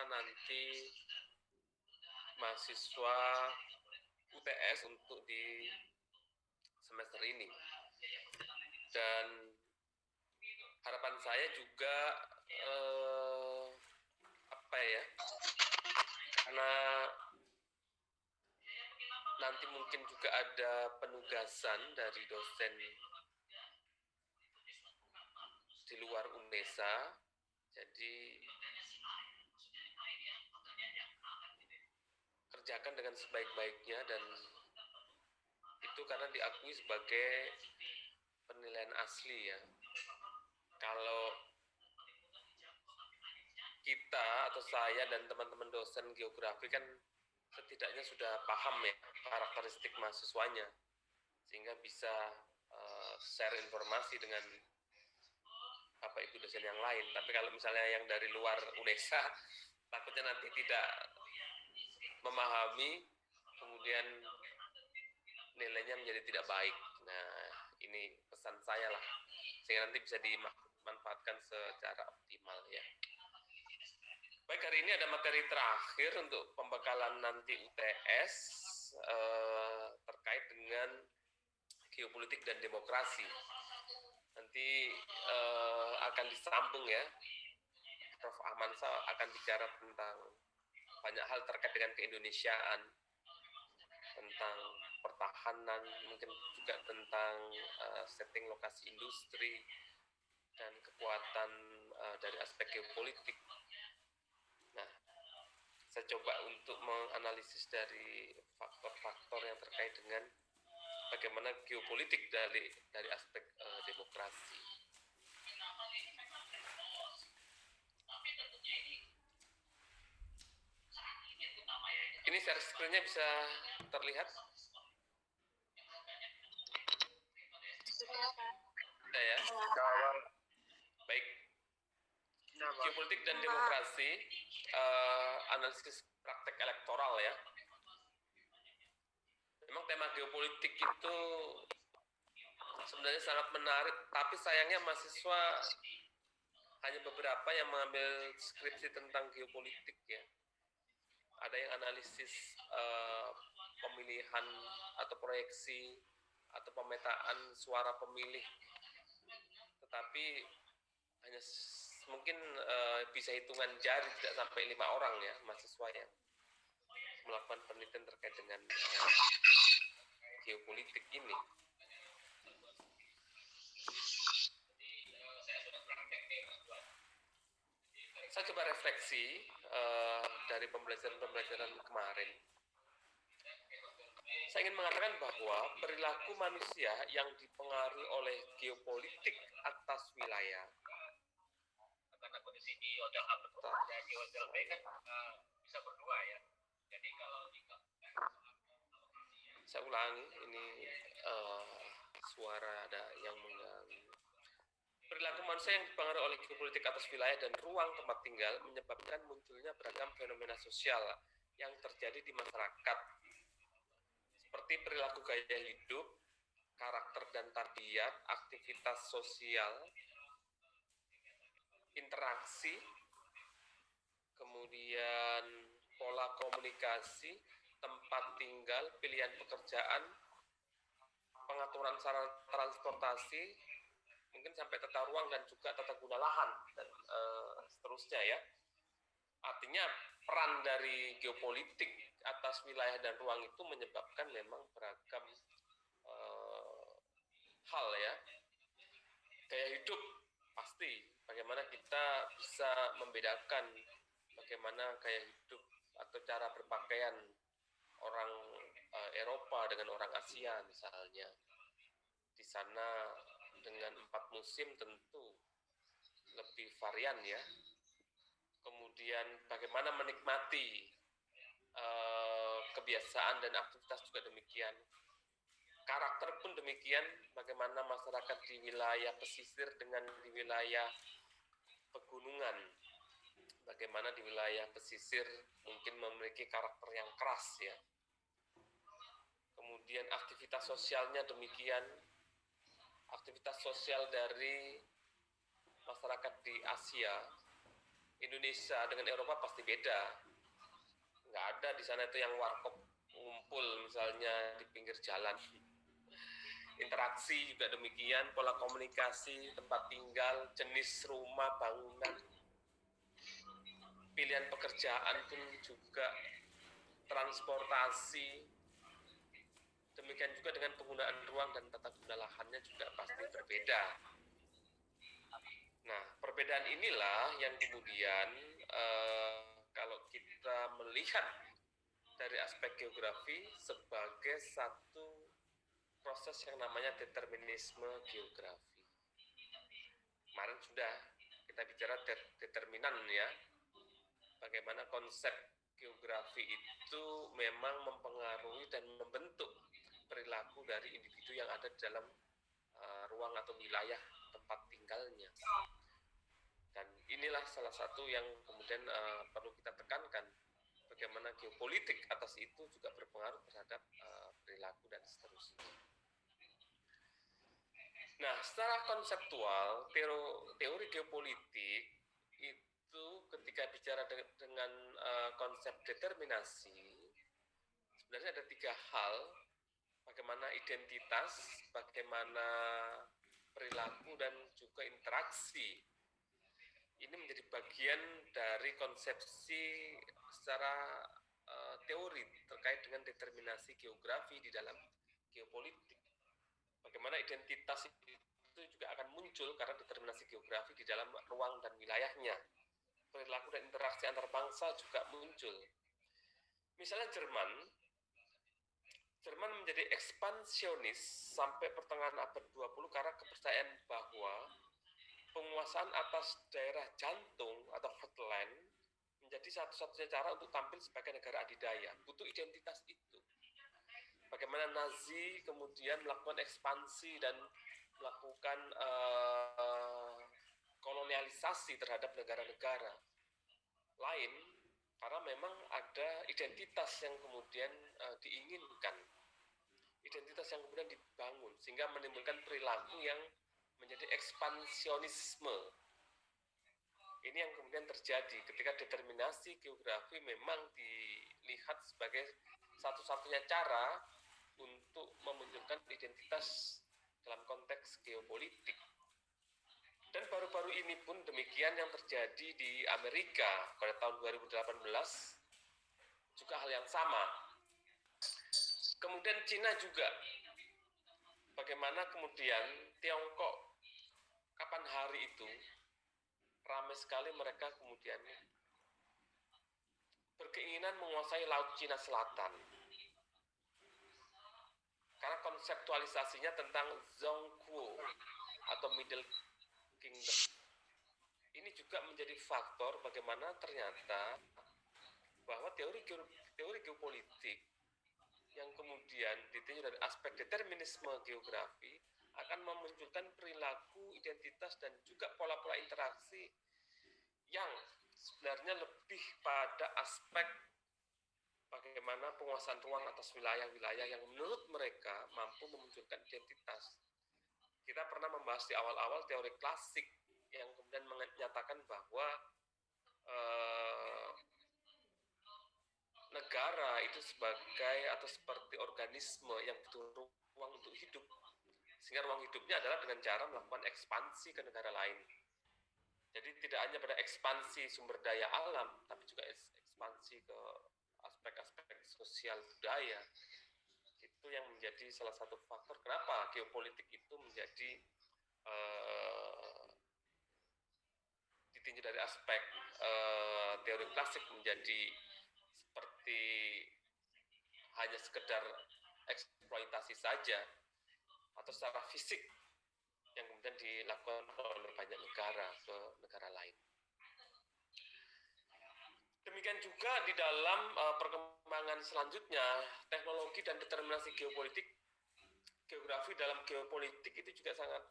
nanti mahasiswa UTS untuk di semester ini. Dan harapan saya juga karena nanti mungkin juga ada penugasan dari dosen di luar UNESA, jadi kerjakan dengan sebaik-baiknya, dan itu karena diakui sebagai penilaian asli ya. Kalau kita atau saya dan teman-teman dosen geografi kan setidaknya sudah paham ya karakteristik mahasiswanya, sehingga bisa share informasi dengan apa itu dosen yang lain. Tapi kalau misalnya yang dari luar UNESA, takutnya nanti tidak memahami, kemudian nilainya menjadi tidak baik. Nah, ini pesan saya lah, sehingga nanti bisa dimanfaatkan secara optimal ya. Baik, hari ini ada materi terakhir untuk pembekalan nanti UTS terkait dengan geopolitik dan demokrasi. Nanti akan disambung ya. Prof. Ahmansyah akan bicara tentang banyak hal terkait dengan keindonesiaan, tentang pertahanan, mungkin juga tentang setting lokasi industri dan kekuatan dari aspek geopolitik. Nah, saya coba untuk menganalisis dari faktor-faktor yang terkait dengan bagaimana geopolitik dari aspek demokrasi. Ini share screen-nya bisa terlihat? Ya. Baik. Geopolitik dan demokrasi, analisis praktek elektoral ya. Memang tema geopolitik itu sebenarnya sangat menarik, tapi sayangnya mahasiswa hanya beberapa yang mengambil skripsi tentang geopolitik ya. Ada yang analisis pemilihan atau proyeksi atau pemetaan suara pemilih, tetapi hanya mungkin bisa hitungan jari, tidak sampai 5 orang ya mahasiswa yang melakukan penelitian terkait dengan geopolitik ini. Saya coba refleksi dari pembelajaran kemarin. Saya ingin mengatakan bahwa perilaku manusia yang dipengaruhi oleh geopolitik atas wilayah. Karena kondisi di hotel A dan di hotel B kan bisa berdua ya. Jadi kalau saya ulangi, ini suara ada yang mengganggu. Perilaku manusia yang dipengaruhi oleh geopolitik atas wilayah dan ruang tempat tinggal menyebabkan munculnya beragam fenomena sosial yang terjadi di masyarakat, seperti perilaku gaya hidup, karakter dan tabiat, aktivitas sosial, interaksi, kemudian pola komunikasi, tempat tinggal, pilihan pekerjaan, pengaturan sarana transportasi, mungkin sampai tata ruang dan juga tata guna lahan dan seterusnya ya. Artinya peran dari geopolitik atas wilayah dan ruang itu menyebabkan memang beragam hal ya. Gaya hidup pasti, bagaimana kita bisa membedakan bagaimana gaya hidup atau cara berpakaian orang Eropa dengan orang Asia misalnya. Di sana dengan 4 musim tentu lebih varian ya. Kemudian bagaimana menikmati kebiasaan dan aktivitas juga demikian. Karakter pun demikian, bagaimana masyarakat di wilayah pesisir dengan di wilayah pegunungan. Bagaimana di wilayah pesisir mungkin memiliki karakter yang keras ya. Kemudian aktivitas sosialnya demikian. Aktivitas sosial dari masyarakat di Asia Indonesia dengan Eropa pasti beda. Nggak ada di sana itu yang warkop ngumpul misalnya di pinggir jalan. Interaksi juga demikian, pola komunikasi, tempat tinggal, jenis rumah, bangunan, pilihan pekerjaan pun juga, transportasi, demikian juga dengan penggunaan ruang dan tata guna lahannya juga pasti berbeda. Nah, perbedaan inilah yang kemudian kalau kita melihat dari aspek geografi sebagai satu proses yang namanya determinisme geografi. Kemarin sudah kita bicara determinan ya, bagaimana konsep geografi itu memang mempengaruhi dan membentuk perilaku dari individu yang ada di dalam ruang atau wilayah tempat tinggalnya. Dan inilah salah satu yang kemudian perlu kita tekankan, bagaimana geopolitik atas itu juga berpengaruh terhadap perilaku dan seterusnya. Nah, secara konseptual, teori geopolitik itu ketika bicara dengan konsep determinasi, sebenarnya ada 3 hal, bagaimana identitas, bagaimana perilaku, dan juga interaksi. Ini menjadi bagian dari konsepsi secara teori terkait dengan determinasi geografi di dalam geopolitik. Bagaimana identitas itu juga akan muncul karena determinasi geografi di dalam ruang dan wilayahnya. Perilaku dan interaksi antar bangsa juga muncul. Misalnya Jerman menjadi ekspansionis sampai pertengahan abad 20 karena kepercayaan bahwa penguasaan atas daerah jantung atau heartland menjadi satu-satunya cara untuk tampil sebagai negara adidaya. Butuh identitas itu. Bagaimana Nazi kemudian melakukan ekspansi dan melakukan kolonialisasi terhadap negara-negara lain, karena memang ada identitas yang kemudian diinginkan, identitas yang kemudian dibangun, sehingga menimbulkan perilaku yang menjadi ekspansionisme. Ini yang kemudian terjadi ketika determinasi geografi memang dilihat sebagai satu-satunya cara untuk memunculkan identitas dalam konteks geopolitik. Dan baru-baru ini pun demikian yang terjadi di Amerika pada tahun 2018, juga hal yang sama. Kemudian Cina juga, bagaimana kemudian Tiongkok kapan hari itu ramai sekali mereka kemudian berkeinginan menguasai Laut Cina Selatan. Karena konseptualisasinya tentang Zhongguo atau Middle Kingdom. Ini juga menjadi faktor bagaimana ternyata bahwa teori geopolitik yang kemudian ditinjau dari aspek determinisme geografi akan memunculkan perilaku, identitas, dan juga pola-pola interaksi yang sebenarnya lebih pada aspek bagaimana penguasaan ruang atas wilayah-wilayah yang menurut mereka mampu memunculkan identitas. Kita pernah membahas di awal-awal teori klasik yang kemudian menyatakan bahwa negara itu sebagai atau seperti organisme yang butuh ruang untuk hidup, sehingga ruang hidupnya adalah dengan cara melakukan ekspansi ke negara lain. Jadi tidak hanya pada ekspansi sumber daya alam, tapi juga ekspansi ke aspek-aspek sosial budaya. Itu yang menjadi salah satu faktor kenapa geopolitik itu menjadi ditinjau dari aspek teori klasik menjadi seperti hanya sekedar eksploitasi saja atau secara fisik yang kemudian dilakukan oleh banyak negara ke negara lain. Demikian juga di dalam perkembangan selanjutnya, teknologi dan determinasi geopolitik, geografi dalam geopolitik itu juga sangat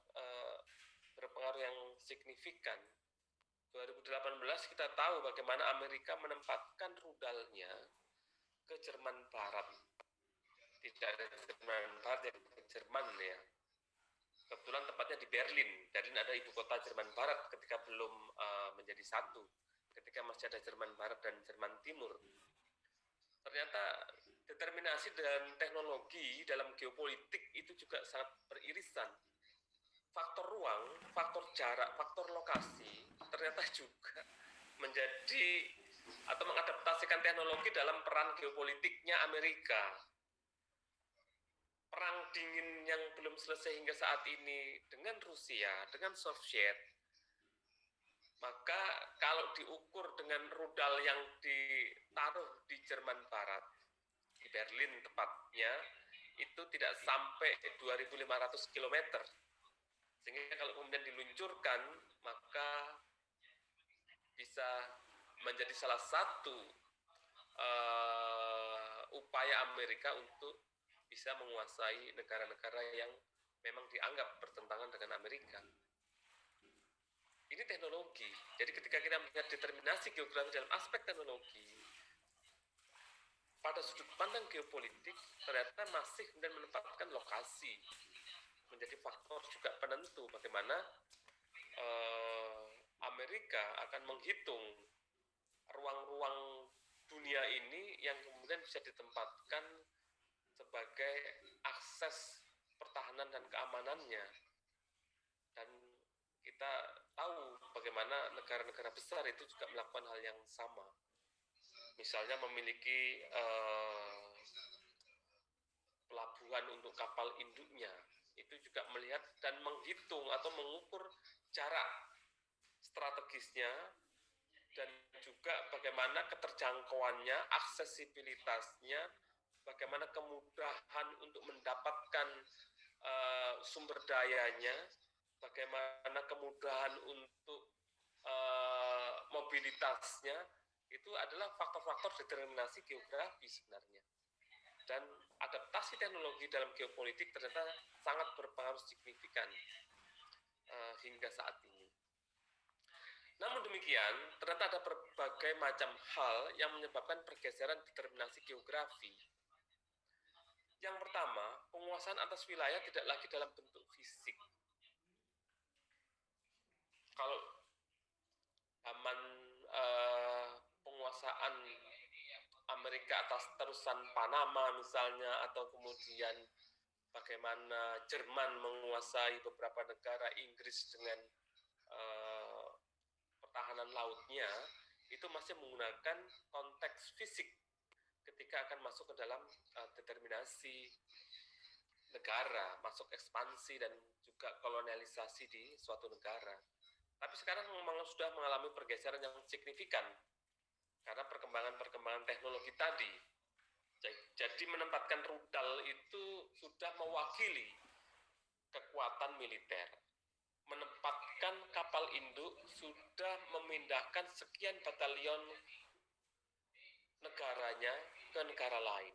berpengaruh yang signifikan. 2018 kita tahu bagaimana Amerika menempatkan rudalnya ke Jerman Barat. Tidak ada Jerman Barat, yang ke Jerman ya. Kebetulan tempatnya di Berlin. Berlin ada ibu kota Jerman Barat ketika belum menjadi satu. ketika masih ada Jerman Barat dan Jerman Timur. Ternyata determinasi dan teknologi dalam geopolitik itu juga sangat beririsan. Faktor ruang, faktor jarak, faktor lokasi ternyata juga menjadi atau mengadaptasikan teknologi dalam peran geopolitiknya Amerika. Perang dingin yang belum selesai hingga saat ini dengan Rusia, dengan Soviet, maka kalau diukur dengan rudal yang ditaruh di Jerman Barat, di Berlin tepatnya, itu tidak sampai 2.500 km. Sehingga kalau kemudian diluncurkan, maka bisa menjadi salah satu upaya Amerika untuk bisa menguasai negara-negara yang memang dianggap bertentangan dengan Amerika. Ini teknologi. Jadi ketika kita melihat determinasi geografi dalam aspek teknologi, pada sudut pandang geopolitik ternyata masih kemudian menempatkan lokasi menjadi faktor juga penentu bagaimana Amerika akan menghitung ruang-ruang dunia ini yang kemudian bisa ditempatkan sebagai akses pertahanan dan keamanannya. Dan kita tahu bagaimana negara-negara besar itu juga melakukan hal yang sama. Misalnya memiliki pelabuhan untuk kapal induknya, itu juga melihat dan menghitung atau mengukur jarak strategisnya dan juga bagaimana keterjangkauannya, aksesibilitasnya, bagaimana kemudahan untuk mendapatkan sumber dayanya, bagaimana kemudahan untuk mobilitasnya, itu adalah faktor-faktor determinasi geografi sebenarnya. Dan adaptasi teknologi dalam geopolitik ternyata sangat berpengaruh signifikan hingga saat ini. Namun demikian, ternyata ada berbagai macam hal yang menyebabkan pergeseran determinasi geografi. Yang pertama, penguasaan atas wilayah tidak lagi dalam bentuk fisik. Kalau zaman penguasaan Amerika atas terusan Panama misalnya, atau kemudian bagaimana Jerman menguasai beberapa negara, Inggris dengan pertahanan lautnya, itu masih menggunakan konteks fisik ketika akan masuk ke dalam determinasi negara, masuk ekspansi dan juga kolonialisasi di suatu negara. Tapi sekarang memang sudah mengalami pergeseran yang signifikan karena perkembangan teknologi tadi. Jadi menempatkan rudal itu sudah mewakili kekuatan militer. Menempatkan kapal induk sudah memindahkan sekian batalion negaranya ke negara lain.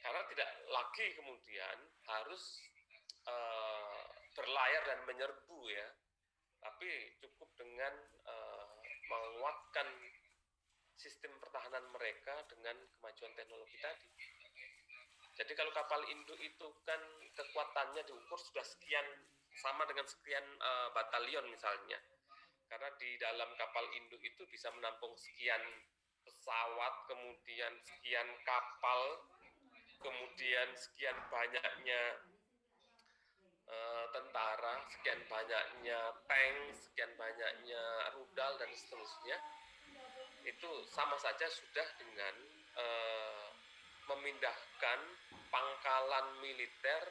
Karena tidak lagi kemudian harus berlayar dan menyerbu ya, tapi cukup dengan menguatkan sistem pertahanan mereka dengan kemajuan teknologi tadi. Jadi kalau kapal induk itu kan kekuatannya diukur sudah sekian, sama dengan sekian batalion misalnya. Karena di dalam kapal induk itu bisa menampung sekian pesawat, kemudian sekian kapal, kemudian sekian banyaknya tentara, sekian banyaknya tank, sekian banyaknya rudal dan seterusnya. Itu sama saja sudah dengan memindahkan pangkalan militer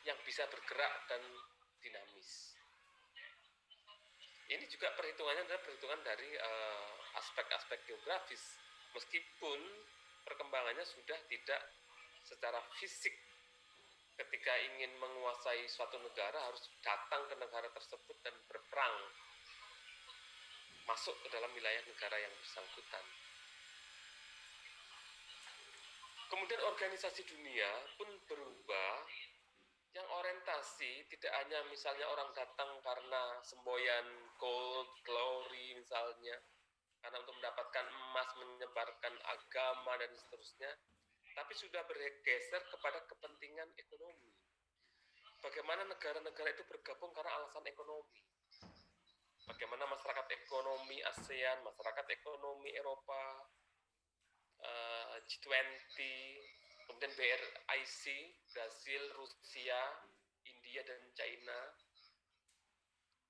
yang bisa bergerak dan dinamis. Ini juga perhitungannya adalah perhitungan dari aspek-aspek geografis, meskipun perkembangannya sudah tidak secara fisik. Ketika ingin menguasai suatu negara harus datang ke negara tersebut dan berperang, masuk ke dalam wilayah negara yang bersangkutan. Kemudian organisasi dunia pun berubah, yang orientasi tidak hanya misalnya orang datang karena semboyan gold, glory misalnya, karena untuk mendapatkan emas, menyebarkan agama dan seterusnya, tapi sudah bergeser kepada kepentingan ekonomi. Bagaimana negara-negara itu bergabung karena alasan ekonomi. bagaimana masyarakat ekonomi ASEAN, masyarakat ekonomi Eropa, G20, kemudian BRIC, Brasil, Rusia, India, dan China.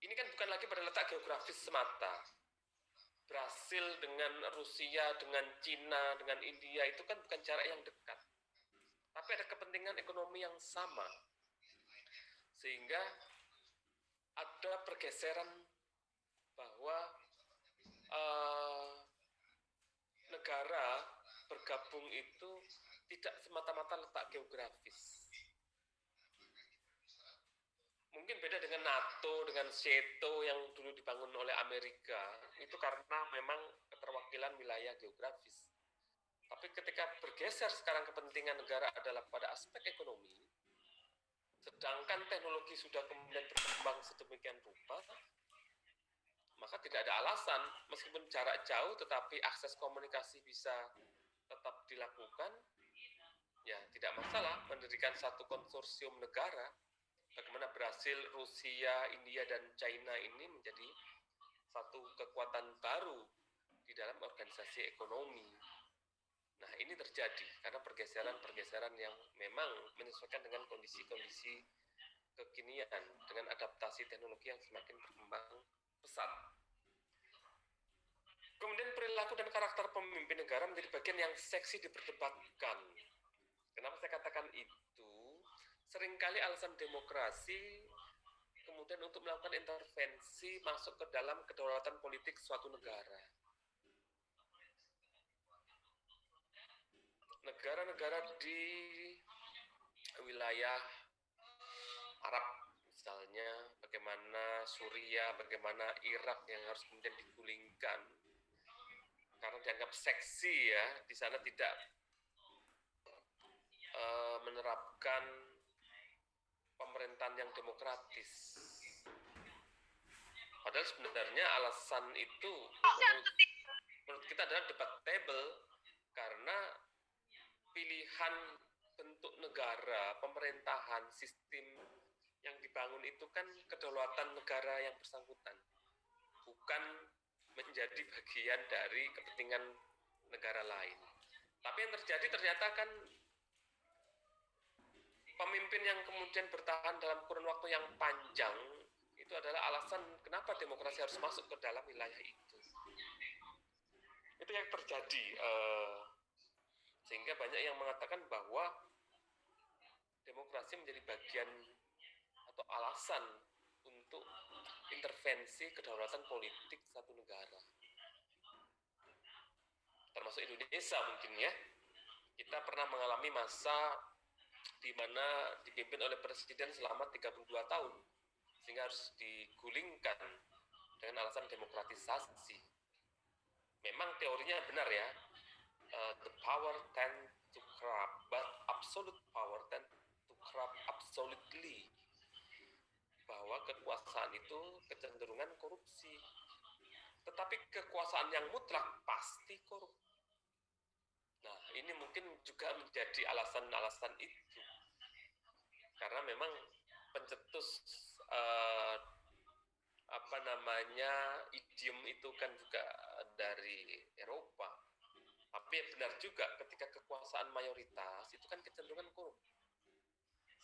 Ini kan bukan lagi pada letak geografis semata. Brasil dengan Rusia, dengan China, dengan India itu kan bukan jarak yang dekat. Tapi ada kepentingan ekonomi yang sama. Sehingga ada pergeseran bahwa negara bergabung itu tidak semata-mata letak geografis. Mungkin beda dengan NATO, dengan SEATO yang dulu dibangun oleh Amerika, itu karena memang keterwakilan wilayah geografis. Tapi ketika bergeser sekarang kepentingan negara adalah pada aspek ekonomi, sedangkan teknologi sudah kemudian berkembang sedemikian rupa, maka tidak ada alasan, meskipun jarak jauh tetapi akses komunikasi bisa tetap dilakukan, ya tidak masalah mendirikan satu konsorsium negara. Bagaimana Brasil, Rusia, India, dan China ini menjadi satu kekuatan baru di dalam organisasi ekonomi. Nah, ini terjadi karena pergeseran-pergeseran yang memang menyesuaikan dengan kondisi-kondisi kekinian, dengan adaptasi teknologi yang semakin berkembang pesat. Kemudian perilaku dan karakter pemimpin negara menjadi bagian yang seksi diperdebatkan. Kenapa saya katakan itu? Seringkali alasan demokrasi kemudian untuk melakukan intervensi masuk ke dalam kedaulatan politik suatu negara. Negara-negara di wilayah Arab misalnya, bagaimana Suriah, bagaimana Irak yang harus kemudian digulingkan karena dianggap seksi ya, di sana tidak menerapkan pemerintahan yang demokratis. Padahal sebenarnya alasan itu menurut kita adalah debatable karena pilihan bentuk negara, pemerintahan, sistem yang dibangun itu kan kedaulatan negara yang bersangkutan, bukan menjadi bagian dari kepentingan negara lain. Tapi yang terjadi ternyata kan pemimpin yang kemudian bertahan dalam kurun waktu yang panjang itu adalah alasan kenapa demokrasi harus masuk ke dalam wilayah itu. Itu yang terjadi, sehingga banyak yang mengatakan bahwa demokrasi menjadi bagian atau alasan untuk intervensi kedaulatan politik satu negara. Termasuk Indonesia mungkin ya. Kita pernah mengalami masa di mana dipimpin oleh presiden selama 32 tahun, sehingga harus digulingkan dengan alasan demokratisasi. Memang teorinya benar ya, the power tend to corrupt, but absolute power tend to corrupt absolutely. Bahwa kekuasaan itu kecenderungan korupsi, tetapi kekuasaan yang mutlak pasti korup. Nah, ini mungkin juga menjadi alasan-alasan itu. Karena memang pencetus idiom itu kan juga dari Eropa. Tapi benar juga ketika kekuasaan mayoritas itu kan kecenderungan korup.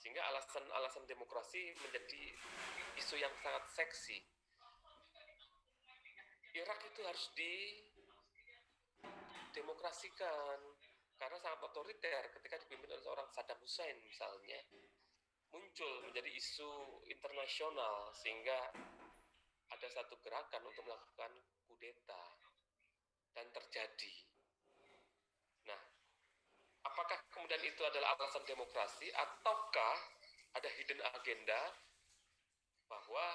Sehingga alasan-alasan demokrasi menjadi isu yang sangat seksi. Irak itu harus didemokrasikan karena sangat otoriter ketika dipimpin oleh seorang Saddam Hussein misalnya, muncul menjadi isu internasional sehingga ada satu gerakan untuk melakukan kudeta dan terjadi. Nah, apakah kemudian itu adalah alasan demokrasi ataukah ada hidden agenda bahwa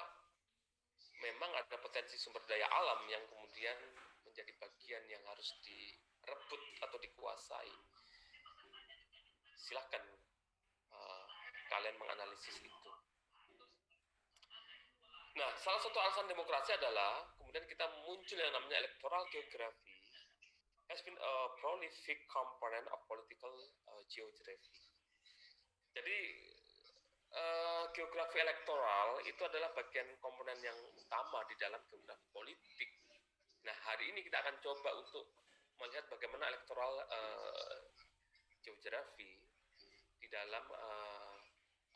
memang ada potensi sumber daya alam yang kemudian menjadi bagian yang harus direbut atau dikuasai? Silahkan kalian menganalisis itu. Nah, salah satu alasan demokrasi adalah kemudian kita muncul yang namanya electoral geography has been a prolific component of political geography. Jadi Geografi elektoral itu adalah bagian komponen yang utama di dalam geografi politik. Nah, hari ini kita akan coba untuk melihat bagaimana elektoral geografi di dalam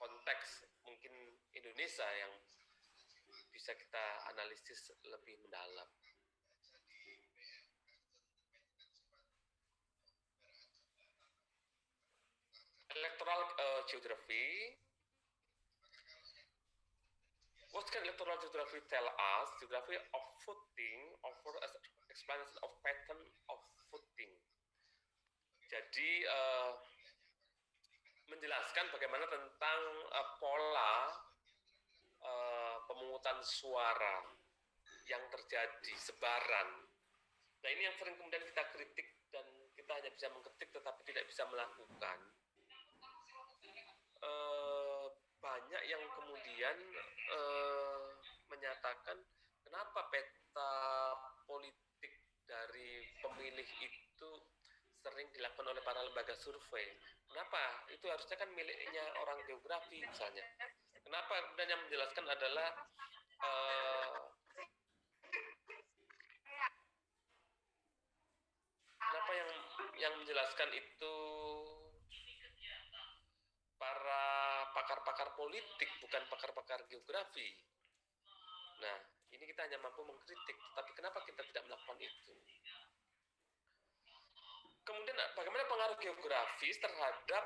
konteks mungkin Indonesia yang bisa kita analisis lebih mendalam. Electoral geography. What can electoral geography tell us? Geography of voting offer as explanation of pattern of voting. Jadi menjelaskan bagaimana tentang pola pemungutan suara yang terjadi, sebaran. Nah, ini yang sering kemudian kita kritik dan kita hanya bisa mengkritik tetapi tidak bisa melakukan. Banyak yang kemudian menyatakan kenapa peta politik dari pemilih itu sering dilakukan oleh para lembaga survei. Kenapa? Itu harusnya kan miliknya orang geografi misalnya. Kenapa? Dan yang menjelaskan adalah kenapa yang menjelaskan itu para pakar-pakar politik, bukan pakar-pakar geografi. Nah, ini kita hanya mampu mengkritik, tapi kenapa kita tidak melakukan itu? Kemudian bagaimana pengaruh geografis terhadap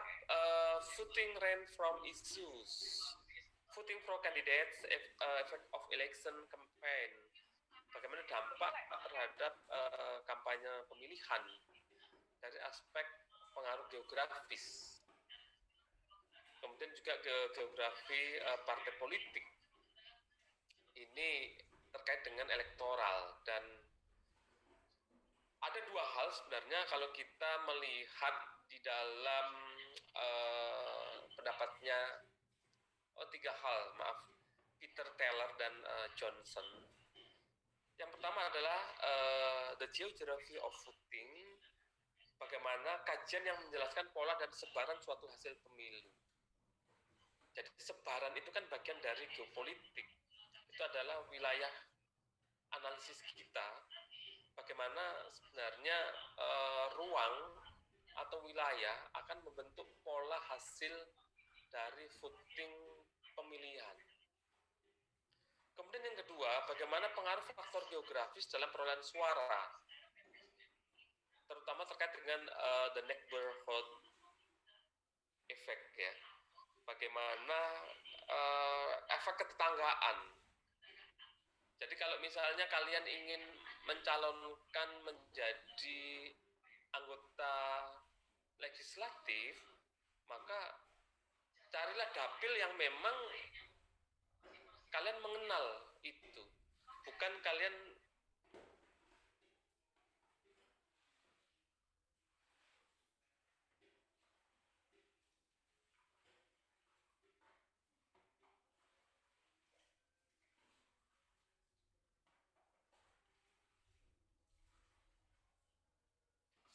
voting range from issues, voting for candidates, effect of election campaign, bagaimana dampak terhadap kampanye pemilihan dari aspek pengaruh geografis. Kemudian juga ke geografi partai politik. Ini terkait dengan elektoral dan ada dua hal sebenarnya kalau kita melihat di dalam pendapatnya tiga hal, maaf, Peter Taylor dan Johnson. Yang pertama adalah the geography of voting, bagaimana kajian yang menjelaskan pola dan sebaran suatu hasil pemilu. Jadi sebaran itu kan bagian dari geopolitik. Itu adalah wilayah analisis kita. Bagaimana sebenarnya ruang atau wilayah akan membentuk pola hasil dari voting pemilihan. Kemudian yang kedua, bagaimana pengaruh faktor geografis dalam perolehan suara, terutama terkait dengan the neighborhood effect ya. Bagaimana efek ketetanggaan. Jadi kalau misalnya kalian ingin mencalonkan menjadi anggota legislatif, maka carilah dapil yang memang kalian mengenal itu. Bukan kalian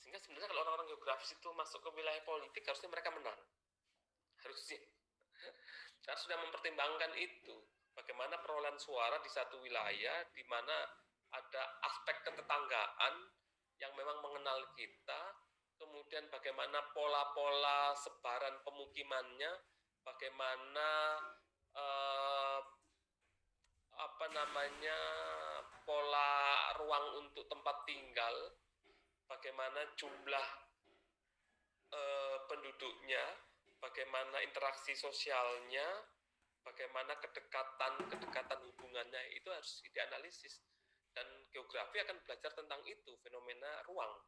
sehingga sebenarnya kalau orang-orang geografis itu masuk ke wilayah politik harusnya mereka menang. Harusnya. Karena sudah mempertimbangkan itu. Bagaimana perolehan suara di satu wilayah di mana ada aspek ketetanggaan yang memang mengenal kita, kemudian bagaimana pola-pola sebaran pemukimannya, bagaimana pola ruang untuk tempat tinggal, bagaimana jumlah penduduknya, bagaimana interaksi sosialnya, bagaimana kedekatan hubungannya, itu harus dianalisis. Dan geografi akan belajar tentang itu, fenomena ruang.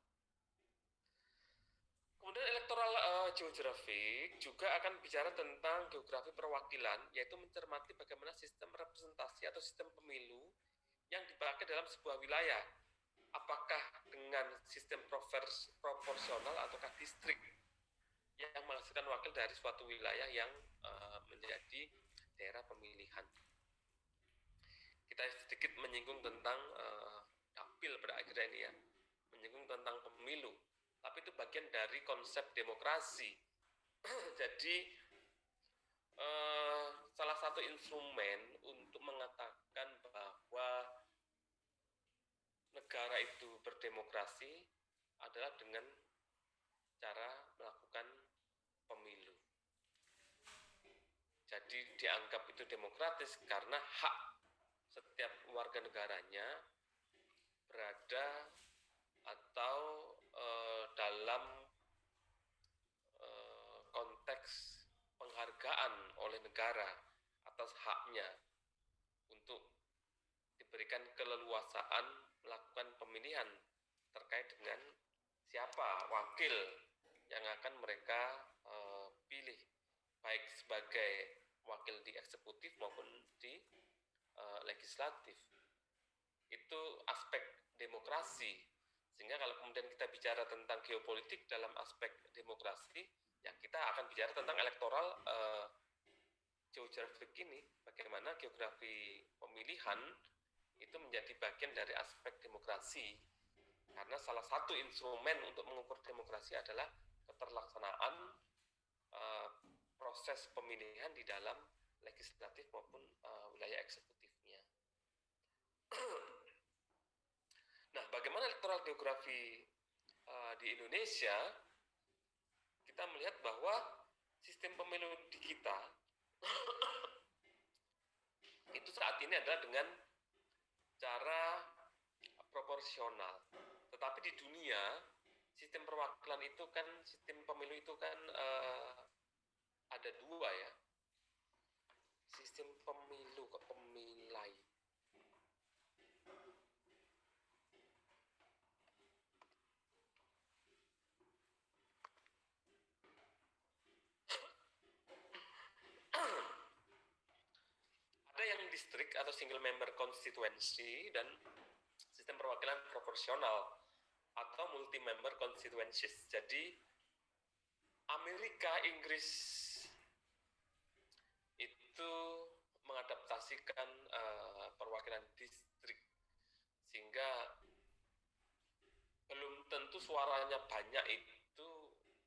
Kemudian elektoral geografik juga akan bicara tentang geografi perwakilan, yaitu mencermati bagaimana sistem representasi atau sistem pemilu yang dipakai dalam sebuah wilayah. Apakah dengan sistem proporsional ataukah distrik yang menghasilkan wakil dari suatu wilayah yang menjadi daerah pemilihan. Kita sedikit menyinggung tentang dapil pada akhirnya ini ya, menyinggung tentang pemilu, tapi itu bagian dari konsep demokrasi. Jadi salah satu instrumen untuk mengatakan bahwa negara itu berdemokrasi adalah dengan cara melakukan pemilu. Jadi dianggap itu demokratis karena hak setiap warga negaranya berada atau dalam konteks penghargaan oleh negara atas haknya untuk diberikan keleluasaan melakukan pemilihan terkait dengan siapa wakil yang akan mereka pilih, baik sebagai wakil di eksekutif maupun di legislatif. Itu aspek demokrasi. Sehingga kalau kemudian kita bicara tentang geopolitik dalam aspek demokrasi, ya kita akan bicara tentang elektoral geografik ini, bagaimana geografi pemilihan itu menjadi bagian dari aspek demokrasi. Karena salah satu instrumen untuk mengukur demokrasi adalah keterlaksanaan proses pemilihan di dalam legislatif maupun wilayah eksekutifnya. Nah, bagaimana elektoral geografi di Indonesia? Kita melihat bahwa sistem pemilu di kita itu saat ini adalah dengan cara proporsional. Tetapi di dunia, sistem perwakilan itu kan, sistem pemilu itu kan ada dua ya. Sistem pemilu kok pemilai. Ada yang distrik atau single member constituency dan sistem perwakilan proporsional atau multi member constituencies. Jadi Amerika, Inggris itu mengadaptasikan perwakilan distrik sehingga belum tentu suaranya banyak itu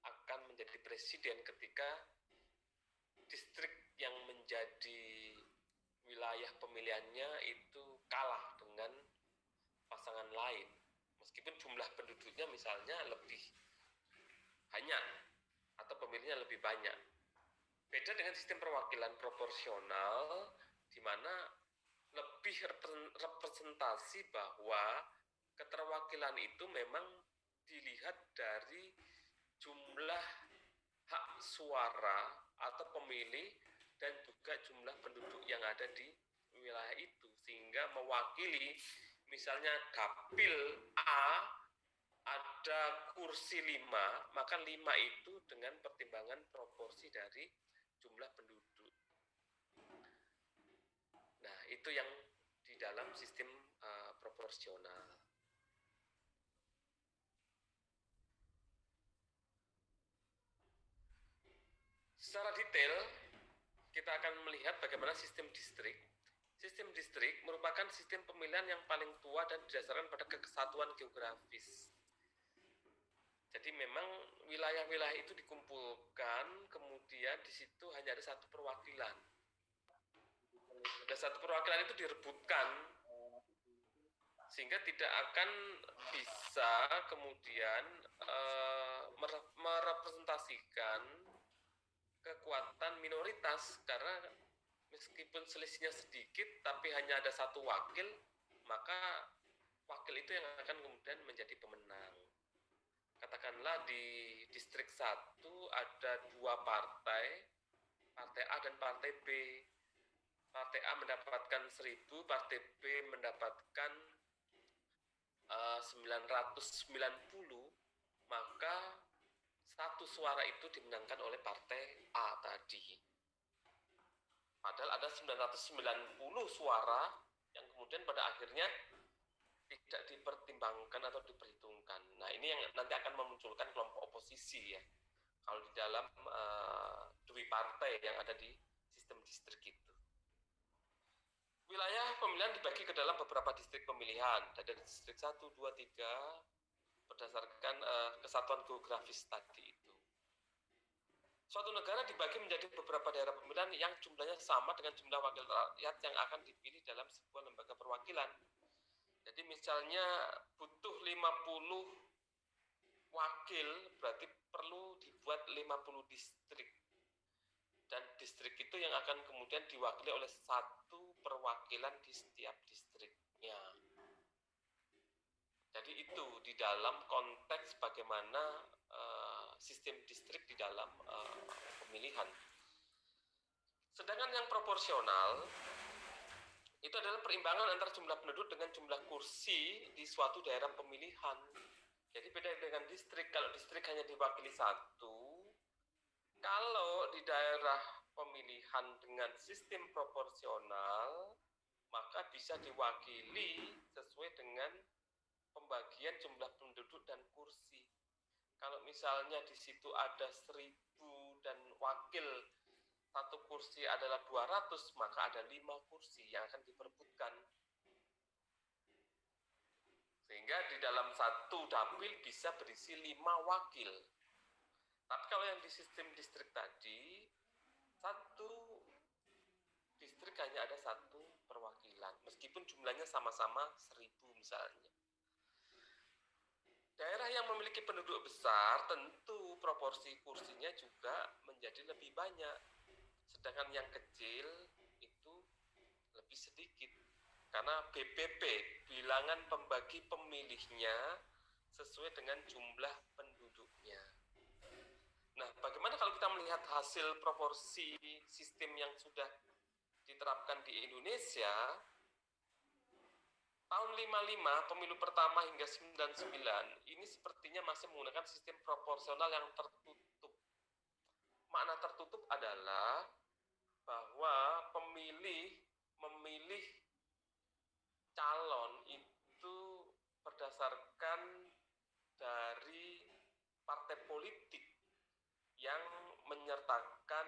akan menjadi presiden ketika distrik yang menjadi wilayah pemilihannya itu kalah dengan pasangan lain, meskipun jumlah penduduknya misalnya lebih banyak atau pemilihnya lebih banyak. Beda dengan sistem perwakilan proporsional di mana lebih representasi bahwa keterwakilan itu memang dilihat dari jumlah hak suara atau pemilih dan juga jumlah penduduk yang ada di wilayah itu, sehingga mewakili misalnya dapil A ada kursi 5, maka 5 itu dengan pertimbangan proporsi dari jumlah penduduk. Nah, itu yang di dalam sistem proporsional. Secara detail, kita akan melihat bagaimana sistem distrik. Sistem distrik merupakan sistem pemilihan yang paling tua dan didasarkan pada kesatuan geografis. Jadi memang wilayah-wilayah itu dikumpulkan, kemudian di situ hanya ada satu perwakilan. Dan satu perwakilan itu direbutkan, sehingga tidak akan bisa kemudian merepresentasikan kekuatan minoritas, karena meskipun selisihnya sedikit tapi hanya ada satu wakil, maka wakil itu yang akan kemudian menjadi pemenang. Katakanlah di distrik 1 ada 2 partai, partai A dan partai B. Partai A mendapatkan 1000, partai B mendapatkan 990, maka satu suara itu dimenangkan oleh partai A tadi. Padahal ada 990 suara yang kemudian pada akhirnya tidak dipertimbangkan atau diperhitungkan. Nah, ini yang nanti akan memunculkan kelompok oposisi ya. Kalau di dalam dui partai yang ada di sistem distrik itu. Wilayah pemilihan dibagi ke dalam beberapa distrik pemilihan. Ada distrik 1, 2, 3 berdasarkan kesatuan geografis tadi itu. Suatu negara dibagi menjadi beberapa daerah pemilihan yang jumlahnya sama dengan jumlah wakil rakyat yang akan dipilih dalam sebuah lembaga perwakilan. Jadi misalnya butuh 50 wakil, berarti perlu dibuat 50 distrik. Dan distrik itu yang akan kemudian diwakili oleh satu perwakilan di setiap distriknya. Jadi itu di dalam konteks bagaimana sistem distrik di dalam pemilihan. Sedangkan yang proporsional itu adalah perimbangan antara jumlah penduduk dengan jumlah kursi di suatu daerah pemilihan. Jadi beda dengan distrik. Kalau distrik hanya diwakili satu, kalau di daerah pemilihan dengan sistem proporsional, maka bisa diwakili sesuai dengan pembagian jumlah penduduk dan kursi. Kalau misalnya di situ ada 1000 dan wakil satu kursi adalah 200, maka ada 5 kursi yang akan diperebutkan. Sehingga di dalam satu dapil bisa berisi 5 wakil. Tapi kalau yang di sistem distrik tadi, satu distrik hanya ada satu perwakilan, meskipun jumlahnya sama-sama 1000 misalnya. Daerah yang memiliki penduduk besar tentu proporsi kursinya juga menjadi lebih banyak. Sedangkan yang kecil itu lebih sedikit. Karena BPP, bilangan pembagi pemilihnya, sesuai dengan jumlah penduduknya. Nah, bagaimana kalau kita melihat hasil proporsi sistem yang sudah diterapkan di Indonesia? Tahun 55, pemilu pertama hingga 99, ini sepertinya masih menggunakan sistem proporsional yang tertutup. Makna tertutup adalah bahwa pemilih memilih calon itu berdasarkan dari partai politik yang menyertakan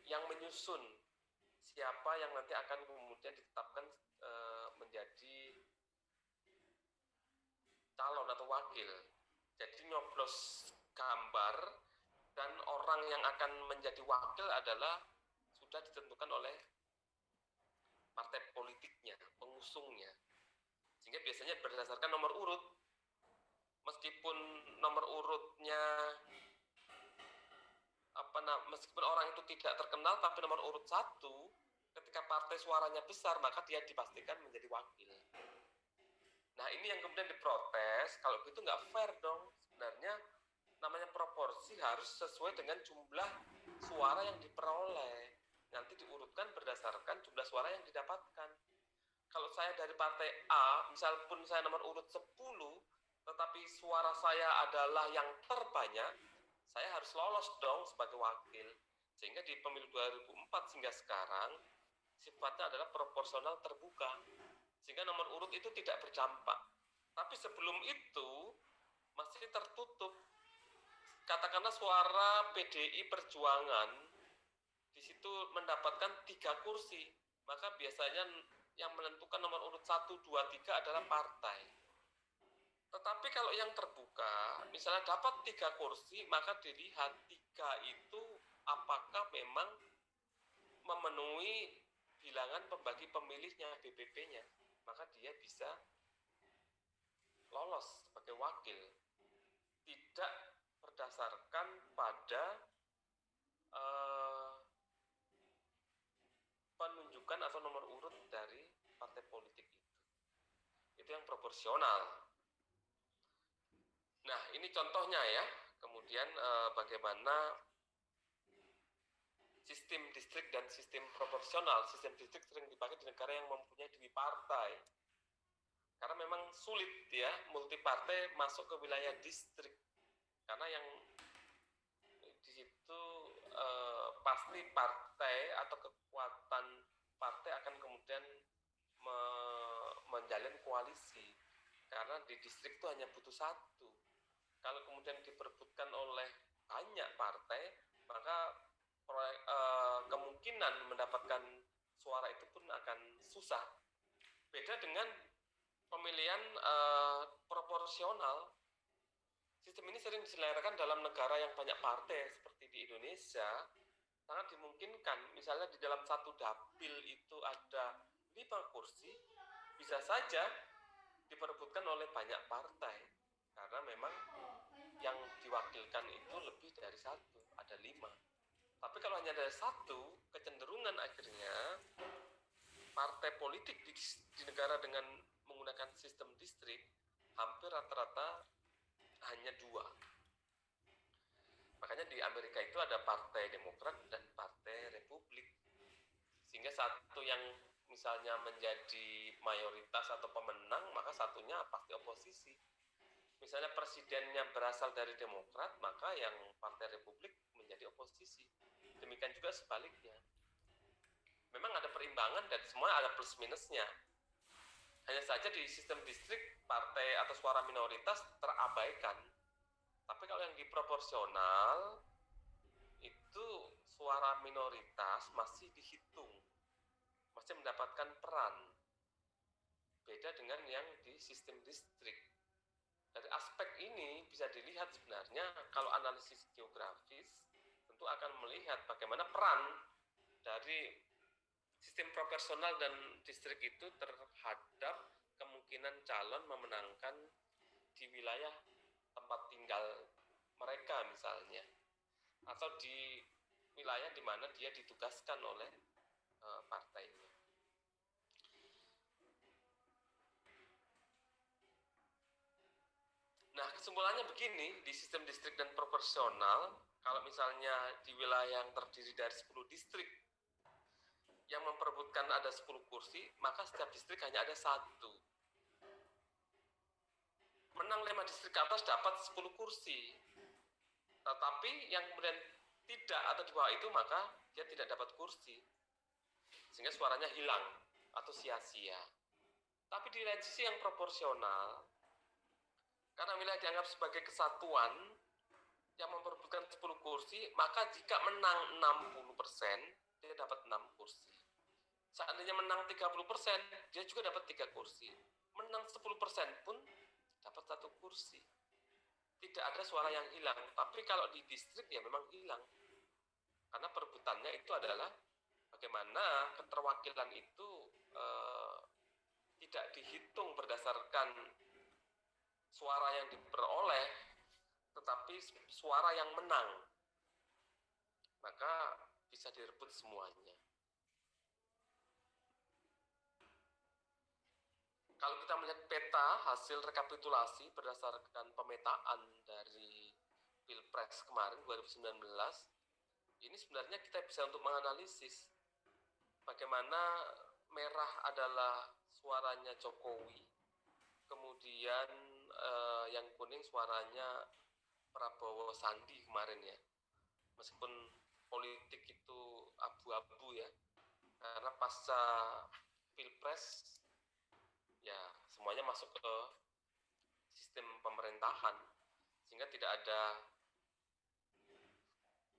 yang menyusun siapa yang nanti akan kemudian ditetapkan menjadi calon atau wakil. Jadi nyoblos gambar dan orang yang akan menjadi wakil adalah sudah ditentukan oleh partai politiknya, pengusungnya. Sehingga biasanya berdasarkan nomor urut. Meskipun nomor urutnya meskipun orang itu tidak terkenal, tapi nomor urut 1, ketika partai suaranya besar, maka dia dipastikan menjadi wakil. Nah, ini yang kemudian diprotes, kalau gitu nggak fair dong. Sebenarnya namanya proporsi harus sesuai dengan jumlah suara yang diperoleh. Nanti diurutkan berdasarkan jumlah suara yang didapatkan. Kalau saya dari partai A, misalpun saya nomor urut 10, tetapi suara saya adalah yang terbanyak, saya harus lolos dong sebagai wakil. Sehingga di pemilu 2004 hingga sekarang, sifatnya adalah proporsional terbuka. Sehingga nomor urut itu tidak berdampak. Tapi sebelum itu, masih tertutup. Katakanlah suara PDI Perjuangan, di situ mendapatkan 3 kursi. Maka biasanya yang menentukan nomor urut 1, 2, 3 adalah partai. Tetapi kalau yang terbuka, misalnya dapat 3 kursi, maka dilihat 3 itu apakah memang memenuhi bilangan pembagi pemilihnya, BPP-nya. Maka dia bisa lolos sebagai wakil. Tidak berdasarkan pada penunjukan atau nomor urut dari partai politik itu. Itu yang proporsional. Nah, ini contohnya ya. Kemudian bagaimana sistem distrik dan sistem proporsional. Sistem distrik sering dipakai di negara yang mempunyai partai. Karena memang sulit ya, multi partai masuk ke wilayah distrik. Karena yang di situ pasti partai atau kekuatan partai akan kemudian menjalin koalisi. Karena di distrik itu hanya butuh 1. Kalau kemudian diperebutkan oleh banyak partai, maka kemungkinan mendapatkan suara itu pun akan susah. Beda dengan pemilihan proporsional. Sistem ini sering diselenggarakan dalam negara yang banyak partai seperti di Indonesia. Sangat dimungkinkan, misalnya di dalam satu dapil itu ada 5 kursi, bisa saja diperebutkan oleh banyak partai. Karena memang yang diwakilkan itu lebih dari satu, ada 5. Tapi kalau hanya ada satu, kecenderungan akhirnya partai politik di negara dengan menggunakan sistem distrik hampir rata-rata hanya 2. Makanya di Amerika itu ada Partai Demokrat dan Partai Republik. Sehingga satu yang misalnya menjadi mayoritas atau pemenang, maka satunya pasti oposisi. Misalnya presidennya berasal dari Demokrat, maka yang Partai Republik menjadi oposisi. Demikian juga sebaliknya. Memang ada perimbangan dan semua ada plus minusnya. Hanya saja di sistem distrik, partai atau suara minoritas terabaikan. Tapi kalau yang di proporsional, itu suara minoritas masih dihitung, masih mendapatkan peran. Beda dengan yang di sistem distrik. Dari aspek ini bisa dilihat sebenarnya kalau analisis geografis tentu akan melihat bagaimana peran dari sistem proporsional dan distrik itu terhadap kemungkinan calon memenangkan di wilayah tempat tinggal mereka misalnya, atau di wilayah di mana dia ditugaskan oleh partainya. Nah, kesimpulannya begini, di sistem distrik dan proporsional, kalau misalnya di wilayah yang terdiri dari 10 distrik yang memperebutkan ada 10 kursi, maka setiap distrik hanya ada 1. Menang 5 distrik ke atas dapat 10 kursi. Tetapi yang kemudian tidak atau di bawah itu, maka dia tidak dapat kursi. Sehingga suaranya hilang atau sia-sia. Tapi di lain sisi yang proporsional, karena wilayah dianggap sebagai kesatuan yang memperebutkan 10 kursi, maka jika menang 60%, dia dapat 6 kursi. Seandainya menang 30%, dia juga dapat 3 kursi. Menang 10% pun dapat 1 kursi. Tidak ada suara yang hilang. Tapi kalau di distrik ya memang hilang. Karena perebutannya itu adalah bagaimana keterwakilan itu tidak dihitung berdasarkan suara yang diperoleh, tetapi suara yang menang. Maka bisa direbut semuanya. Kalau kita melihat peta hasil rekapitulasi berdasarkan pemetaan dari Pilpres kemarin 2019, ini sebenarnya kita bisa untuk menganalisis bagaimana merah adalah suaranya Jokowi, kemudian yang kuning suaranya Prabowo Sandi kemarin ya. Meskipun politik itu abu-abu ya, karena pasca Pilpres ya semuanya masuk ke sistem pemerintahan, sehingga tidak ada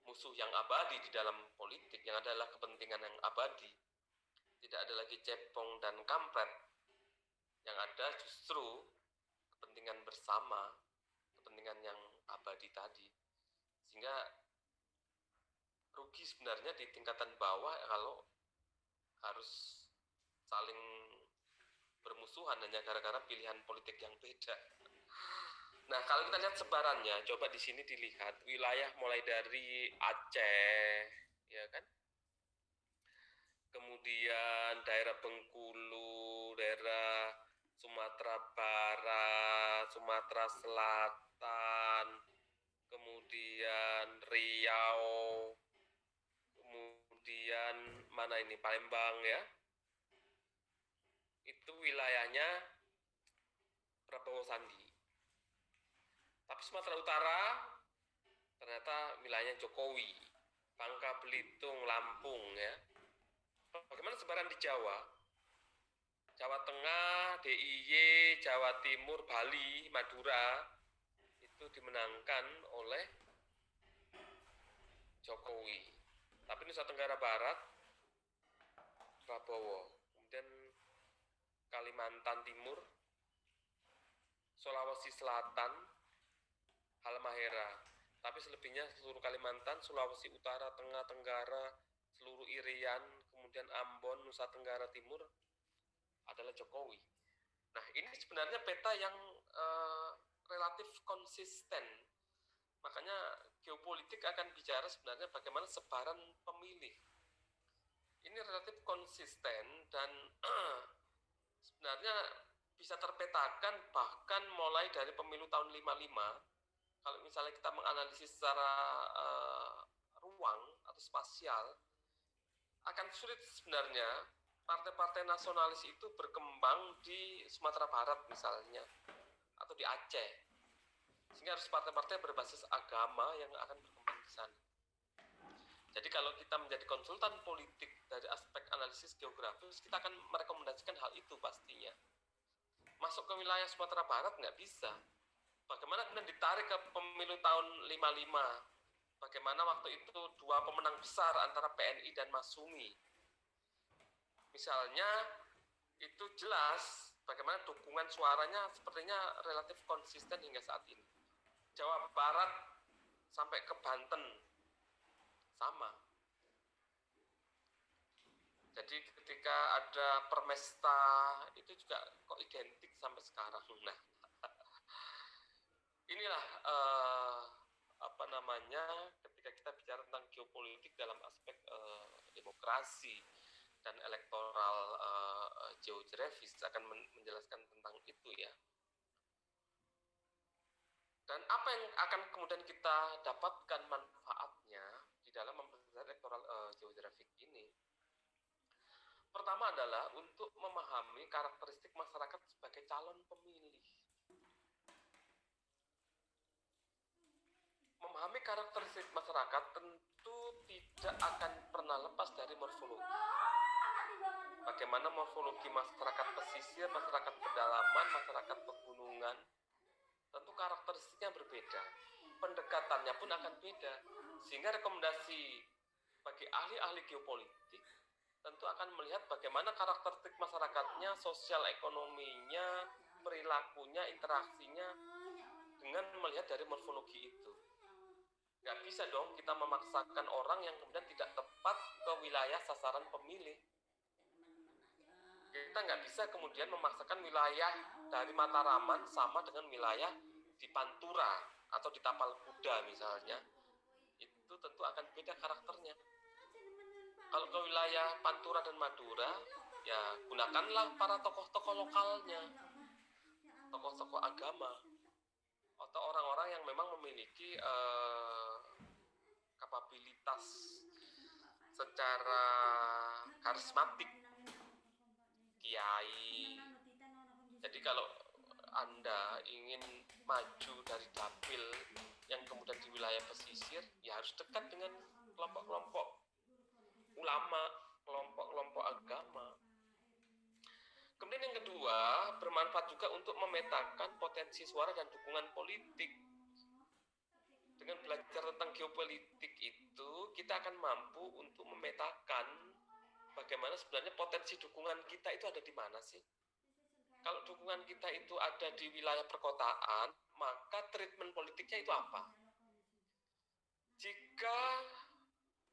musuh yang abadi di dalam politik, yang adalah kepentingan yang abadi. Tidak ada lagi cepong dan kampret, yang ada justru kepentingan bersama, kepentingan yang abadi tadi. Sehingga rugi sebenarnya di tingkatan bawah kalau harus saling bermusuhan hanya gara-gara pilihan politik yang beda. Nah, kalau kita lihat sebarannya, coba di sini dilihat wilayah mulai dari Aceh, ya kan? Kemudian daerah Bengkulu, daerah Sumatera Barat, Sumatera Selatan, kemudian Riau, kemudian mana ini Palembang ya. Itu wilayahnya Prabowo Sandi. Tapi Sumatera Utara ternyata wilayahnya Jokowi. Bangka Belitung, Lampung ya. Bagaimana sebaran di Jawa? Jawa Tengah, DIY, Jawa Timur, Bali, Madura itu dimenangkan oleh Jokowi. Tapi Nusa Tenggara Barat Prabowo. Kemudian Kalimantan Timur, Sulawesi Selatan, Halmahera. Tapi selebihnya seluruh Kalimantan, Sulawesi Utara, Tengah, Tenggara, seluruh Irian, kemudian Ambon, Nusa Tenggara Timur adalah Jokowi. Nah, ini sebenarnya peta yang relatif konsisten. Makanya geopolitik akan bicara sebenarnya bagaimana sebaran pemilih. Ini relatif konsisten dan sebenarnya bisa terpetakan bahkan mulai dari pemilu tahun 55. Kalau misalnya kita menganalisis secara ruang atau spasial, akan sulit sebenarnya partai-partai nasionalis itu berkembang di Sumatera Barat misalnya, atau di Aceh. Sehingga harus partai-partai berbasis agama yang akan berkembang di sana. Jadi kalau kita menjadi konsultan politik dari aspek analisis geografis, kita akan merekomendasikan hal itu pastinya. Masuk ke wilayah Sumatera Barat nggak bisa. Bagaimana kemudian ditarik ke pemilu tahun 55? Bagaimana waktu itu dua pemenang besar antara PNI dan Masumi. Misalnya, itu jelas bagaimana dukungan suaranya sepertinya relatif konsisten hingga saat ini. Jawa Barat sampai ke Banten sama. Jadi ketika ada Permesta itu juga kok identik sampai sekarang. Nah, inilah ketika kita bicara tentang geopolitik dalam aspek demokrasi dan elektoral geografis akan menjelaskan tentang itu ya. Dan apa yang akan kemudian kita dapatkan manfaatnya di dalam mempelajari elektoral geografik ini? Pertama adalah untuk memahami karakteristik masyarakat sebagai calon pemilih. Memahami karakteristik masyarakat tentu tidak akan pernah lepas dari morfologi. Bagaimana morfologi masyarakat pesisir, masyarakat pedalaman, masyarakat pegunungan, tentu karakteristiknya berbeda. Pendekatannya pun akan beda. Sehingga rekomendasi bagi ahli-ahli geopolitik tentu akan melihat bagaimana karakteristik masyarakatnya, sosial ekonominya, perilakunya, interaksinya dengan melihat dari morfologi itu. Gak bisa dong kita memaksakan orang yang kemudian tidak tepat ke wilayah sasaran pemilih. Kita nggak bisa kemudian memaksakan wilayah dari Mataraman sama dengan wilayah di Pantura atau di Tapal Kuda misalnya. Itu tentu akan beda karakternya. Kalau ke wilayah Pantura dan Madura, ya gunakanlah para tokoh-tokoh lokalnya, tokoh-tokoh agama, atau orang-orang yang memang memiliki kapabilitas secara karismatik, kiai. Jadi kalau Anda ingin maju dari dapil yang kemudian di wilayah pesisir, ya harus dekat dengan kelompok-kelompok ulama, kelompok-kelompok agama. Kemudian yang kedua, bermanfaat juga untuk memetakan potensi suara dan dukungan politik. Dengan belajar tentang geopolitik itu, kita akan mampu untuk memetakan bagaimana sebenarnya potensi dukungan kita itu ada di mana sih. Kalau dukungan kita itu ada di wilayah perkotaan, maka treatment politiknya itu apa? Jika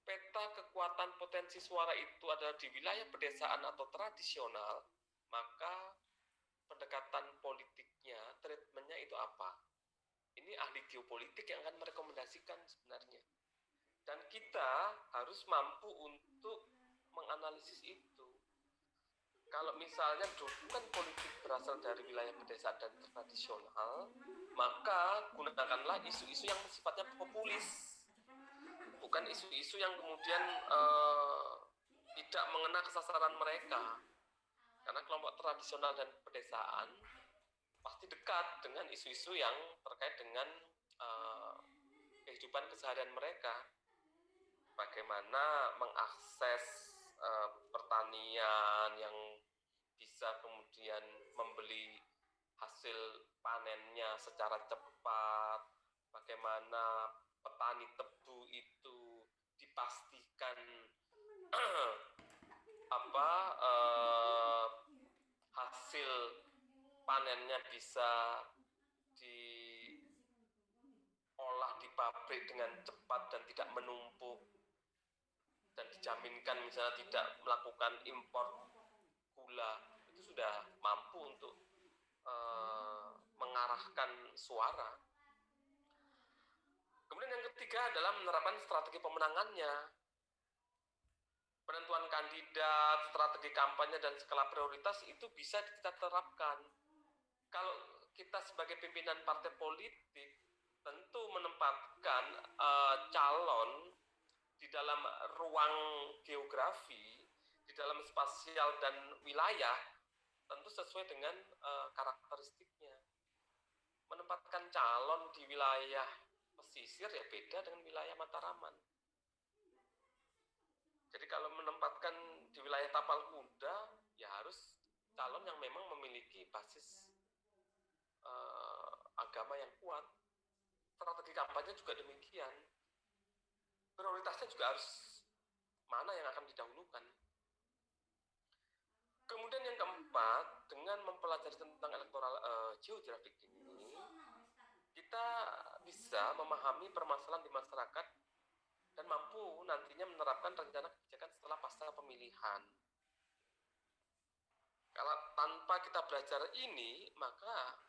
peta kekuatan potensi suara itu adalah di wilayah pedesaan atau tradisional, maka pendekatan politiknya, treatmentnya itu apa? Ini ahli geopolitik yang akan merekomendasikan sebenarnya. Dan kita harus mampu untuk menganalisis itu. Kalau misalnya dukungan politik berasal dari wilayah pedesaan dan tradisional, maka gunakanlah isu-isu yang sifatnya populis. Bukan isu-isu yang kemudian tidak mengena kesasaran mereka. Karena kelompok tradisional dan pedesaan pasti dekat dengan isu-isu yang terkait dengan kehidupan keseharian mereka. Bagaimana mengakses pertanian yang bisa kemudian membeli hasil panennya secara cepat, bagaimana petani tebu itu dipastikan hasil panennya bisa diolah di pabrik dengan cepat dan tidak menumpuk, dan dijaminkan misalnya tidak melakukan impor gula, itu sudah mampu untuk mengarahkan suara. Kemudian yang ketiga adalah menerapkan strategi pemenangannya. Penentuan kandidat, strategi kampanye, dan skala prioritas itu bisa kita terapkan. Kalau kita sebagai pimpinan partai politik tentu menempatkan calon di dalam ruang geografi, di dalam spasial dan wilayah, tentu sesuai dengan karakteristiknya. Menempatkan calon di wilayah pesisir ya beda dengan wilayah Mataraman. Jadi kalau menempatkan di wilayah Tapal Kuda, ya harus calon yang memang memiliki basis agama yang kuat. Strategi kampanye juga demikian. Prioritasnya juga harus mana yang akan didahulukan. Kemudian yang keempat, dengan mempelajari tentang electoral geographic ini, kita bisa memahami permasalahan di masyarakat dan mampu nantinya menerapkan rencana kebijakan setelah pasca pemilihan. Kalau tanpa kita belajar ini, maka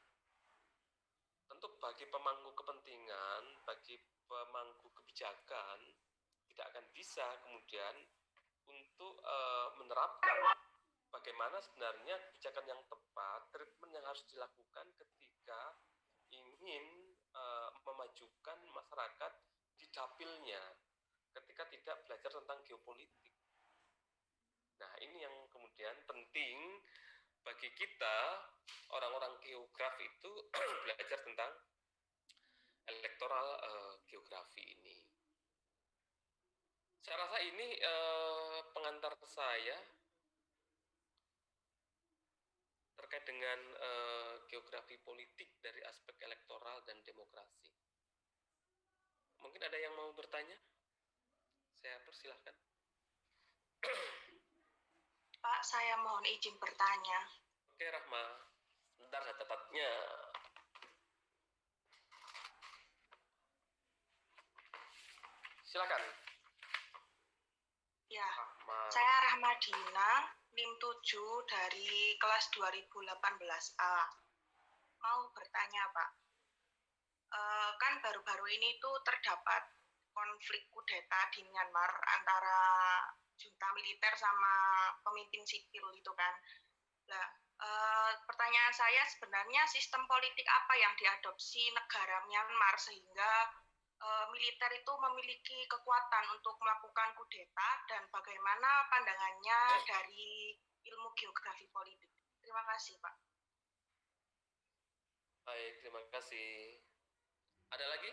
tentu bagi pemangku kepentingan, bagi pemangku kebijakan, tidak akan bisa kemudian untuk menerapkan bagaimana sebenarnya kebijakan yang tepat, treatment yang harus dilakukan ketika ingin memajukan masyarakat di dapilnya, ketika tidak belajar tentang geopolitik. Nah, ini yang kemudian penting bagi kita, orang-orang geograf itu belajar tentang electoral geografi ini. Saya rasa ini pengantar saya terkait dengan geografi politik dari aspek elektoral dan demokrasi. Mungkin ada yang mau bertanya? Saya persilahkan. Pak, saya mohon izin bertanya. Oke, Rahma. Bentar saya catatnya. Silakan. Ya, saya Rahmadina, NIM 7 dari kelas 2018A. Mau bertanya, Pak. Kan baru-baru ini tuh terdapat konflik kudeta di Myanmar antara junta militer sama pemimpin sipil itu kan. Nah, pertanyaan saya sebenarnya sistem politik apa yang diadopsi negara Myanmar sehingga militer itu memiliki kekuatan untuk melakukan kudeta, dan bagaimana pandangannya dari ilmu geografi politik? Terima kasih, Pak. Baik, terima kasih. Ada lagi?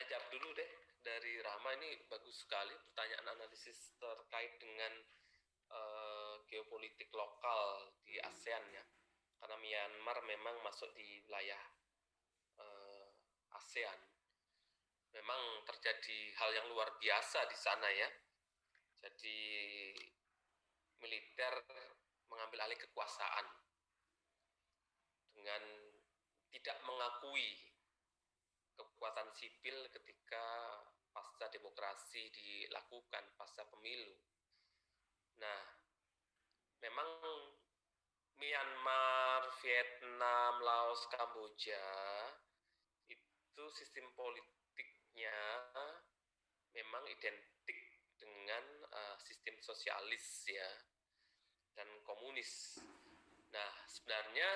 Saya jawab dulu deh. Dari Rahma, ini bagus sekali pertanyaan analisis terkait dengan geopolitik lokal di ASEAN ya. Karena Myanmar memang masuk di wilayah ASEAN. Memang terjadi hal yang luar biasa di sana ya. Jadi militer mengambil alih kekuasaan dengan tidak mengakui kekuatan sipil ketika pasca demokrasi dilakukan, pasca pemilu. Nah, memang Myanmar, Vietnam, Laos, Kamboja itu sistem politiknya memang identik dengan sistem sosialis ya dan komunis. Nah, sebenarnya